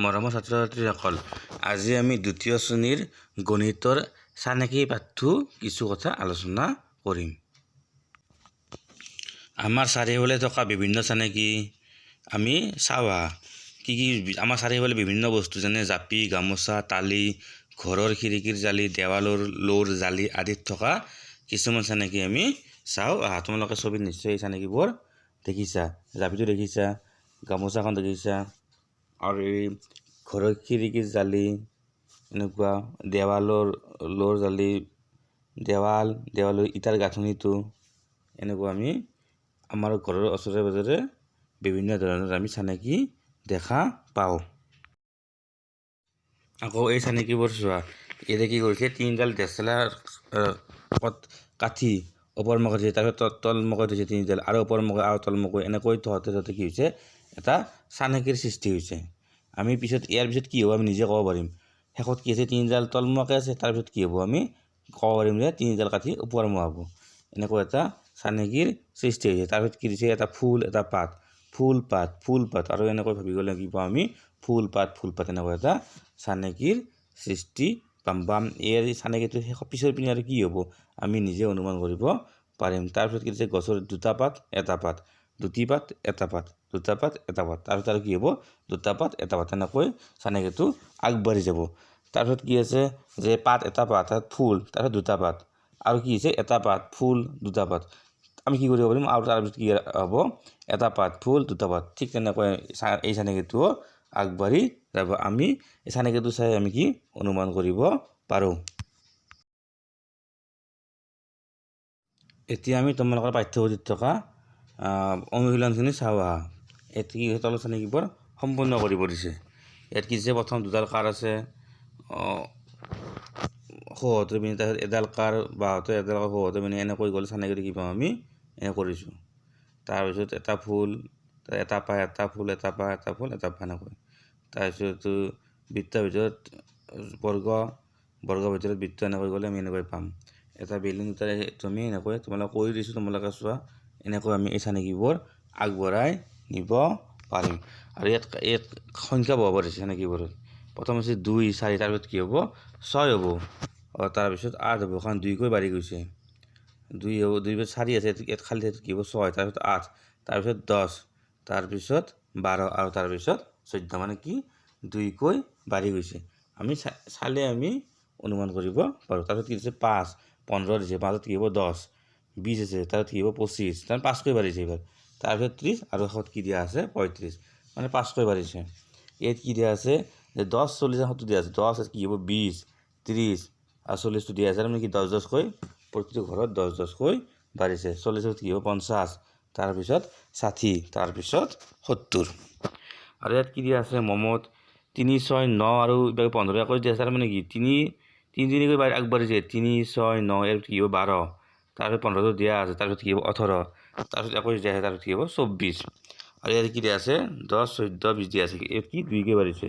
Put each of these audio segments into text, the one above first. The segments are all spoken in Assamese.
মৰমৰ ছাত্ৰ ছাত্ৰীসকল, আজি আমি দ্বিতীয় শ্ৰেণীৰ গণিতৰ চানেকি পাঠটো কিছু কথা আলোচনা কৰিম। আমাৰ চাৰিওফালে থকা বিভিন্ন চানেকি আমি চাওঁ। কি আমাৰ চাৰিওফালে বিভিন্ন বস্তু যেনে জাপি, গামোচা, টালি, ঘৰৰ খিৰিকীৰ জালি, দেৱালৰ লোৰ জালি আদিত থকা কিছুমান চানেকি আমি চাওঁ। তোমালোকে ছবিত নিশ্চয় এই চানেকিবোৰ দেখিছা। জাপিটো দেখিছা, গামোচাখন দেখিছা, আৰু এই ঘৰৰ খিৰিকীৰ জালি, এনেকুৱা দেৱালৰ লোৰ জালি, দেৱালৰ ইটাৰ গাঁথনিটো, এনেকুৱা আমি আমাৰ ঘৰৰ ওচৰে পাজৰে বিভিন্ন ধৰণৰ আমি চানেকি দেখা পাওঁ। আকৌ এই চানেকিবোৰ চোৱা, ইয়াতে কি কৰিছে, তিনিডাল দেচেলাৰ কাঠি ওপৰ মুখত দিছে, তাৰপিছত তলমুখত দিছে তিনিডাল, আৰু ওপৰ মুখত আৰু তলমুখত, এনেকৈ থওঁতে কি হৈছে, এটা চানেকিৰ সৃষ্টি হৈছে। আমি ইয়াৰ পিছত কি হ'ব আমি নিজে ক'ব পাৰিম। শেষত কি আছে, তিনিডাল তলমুৱাকৈ আছে, তাৰপিছত কি হ'ব আমি ক'ব পাৰিম যে তিনিডাল কাঠি ওপৰমুৱা হ'ব। এনেকুৱা এটা চানেকিৰ সৃষ্টি হৈছে। তাৰপিছত কি দিছে, এটা ফুল, এটা পাত, ফুল পাত, আৰু এনেকৈ ভাবি গ'লে কি পাওঁ আমি, ফুল পাত এনেকুৱা এটা চানেকিৰ সৃষ্টি পাম। এই চানেকিটো পিছৰ পিনে আৰু কি হ'ব আমি নিজে অনুমান কৰিব পাৰিম। তাৰপিছত কি দিছে, গছৰ দুটা পাত, এটা পাত, দুটি পাত, এটা পাত, দুটা পাত, এটা পাত, তাৰপিছত আৰু কি হ'ব, দুটা পাত, এটা পাত, তেনেকৈ চানেকিটো আগবাঢ়ি যাব। তাৰপিছত কি আছে যে পাত, এটা পাত, ফুল, তাৰপিছত দুটা পাত, আৰু কি হৈছে, এটা পাত, ফুল, দুটা পাত, আমি কি কৰিব পাৰিম, আৰু তাৰপিছত কি হ'ব, এটা পাত, ফুল, দুটা পাত, ঠিক তেনেকৈ এই চানেকিটোও আগবাঢ়ি যাব। আমি এই চানেকিটো চাই আমি কি অনুমান কৰিব পাৰোঁ। এতিয়া আমি তোমালোকৰ পাঠ্যপুথিত থকা অনুশীলনখিনি চাওঁ। ইয়াত কি তলৰ চানেকিবোৰ সম্পূৰ্ণ কৰিব দিছে। ইয়াত কি দিছে, প্ৰথম দুডাল কাৰ আছে, সোঁহাতৰ পিনে, তাৰপিছত এডাল কাৰ বাওঁহাতে, এডাল কাৰ সোঁহাতৰ পিনে, এনেকৈ গ'লে চানেকিটো কি পাওঁ আমি, এনে কৰিছোঁ। তাৰপিছত এটা ফুল, এটা পাত, এটা ফুল, এটা পাত, এটা ফুল, এটা পাত, এনেকৈ। তাৰপিছত বৃত্তৰ ভিতৰত বৰ্গৰ ভিতৰত বৃত্ত, এনেকৈ গ'লে আমি এনেকৈ পাম। এটা বিল্ডিং, এইটো আমি এনেকৈ তোমালোকে কৰি দিছোঁ, তোমালোকে চোৱা, এনেকৈ আমি এই চানেকিবোৰ আগবঢ়াই নিব পাৰিম। আৰু ইয়াত সংখ্যা বহাব দিছে চানেকিবোৰত। প্ৰথম হৈছে 2, 4, তাৰপিছত কি হ'ব, 6 হ'ব, তাৰপিছত 8 হ'ব, কাৰণ 2কৈ বাঢ়ি গৈছে, 2 হ'ব, 2 পিছত 4 আছে, ইয়াত খালী কি হ'ব, 6, তাৰপিছত 8, তাৰপিছত 10, তাৰপিছত 12, আৰু তাৰপিছত 14, মানে কি 2কৈ বাঢ়ি গৈছে। আমি চালে আমি অনুমান কৰিব পাৰোঁ। তাৰপিছত কি দিছে, 5, 15 দিছে, 5ত কি হ'ব, 10, 20 আছে, তাৰপিছত কি হ'ব, 25, তাৰমানে 5কৈ বাঢ়িছে এইবাৰ। তাৰপিছত 30, আৰু শেষত কি দিয়া আছে, 35, মানে 5কৈ বাঢ়িছে। ইয়াত কি দিয়া আছে যে 10, 40, 70 দিয়া আছে, 10 কি হ'ব, 20, 30, আৰু 40টো দিয়া আছে, তাৰমানে কি 10কৈ প্ৰতিটো ঘৰত 10কৈ বাঢ়িছে। 40ত কি হ'ব, 50, তাৰপিছত 60, তাৰপিছত 70। আৰু ইয়াত কি দিয়া আছে, মমত 3, 6, 9, আৰু 15, 21 দিয়া আছে, তাৰমানে কি 3কৈ আগবাঢ়িছে, 3, 6, 9, ইয়াত কি হ'ব, 12, তাৰপিছত 15টো দিয়া আছে, তাৰপিছত কি হ'ব, 18, তাৰপিছত 21 দিয়া আছে, তাৰপিছত কি হ'ব, 24। আৰু ইয়াত কি দিয়া আছে, 10, 14, 20 দিয়া আছে, ইয়াত কি 2কৈ বাঢ়িছে,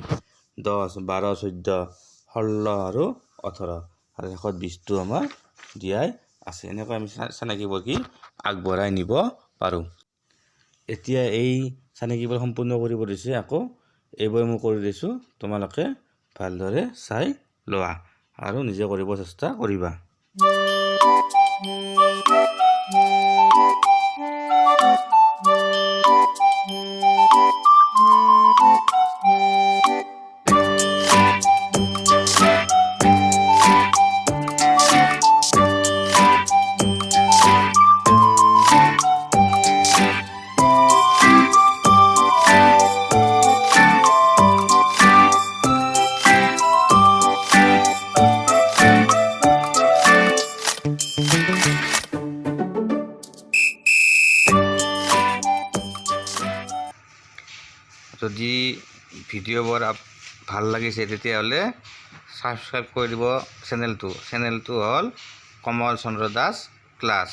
10, 12, 14, 16, আৰু 18, আৰু শেষত 20টো আমাৰ দিয়াই আছে। এনেকৈ আমি চানেকিবোৰ কি আগবঢ়াই নিব পাৰোঁ। এতিয়া এই চানেকিবোৰ সম্পূৰ্ণ কৰিব দিছে, আকৌ এইবোৰ মই কৰি দিছোঁ, তোমালোকে ভালদৰে চাই লোৱা আৰু নিজে কৰিব চেষ্টা কৰিবা। যদি ভিডিঅ'বোৰ ভাল লাগিছে তেতিয়াহ'লে ছাবস্ক্ৰাইব কৰি দিব চেনেলটো হ'ল কমল চন্দ্ৰ দাস ক্লাছ।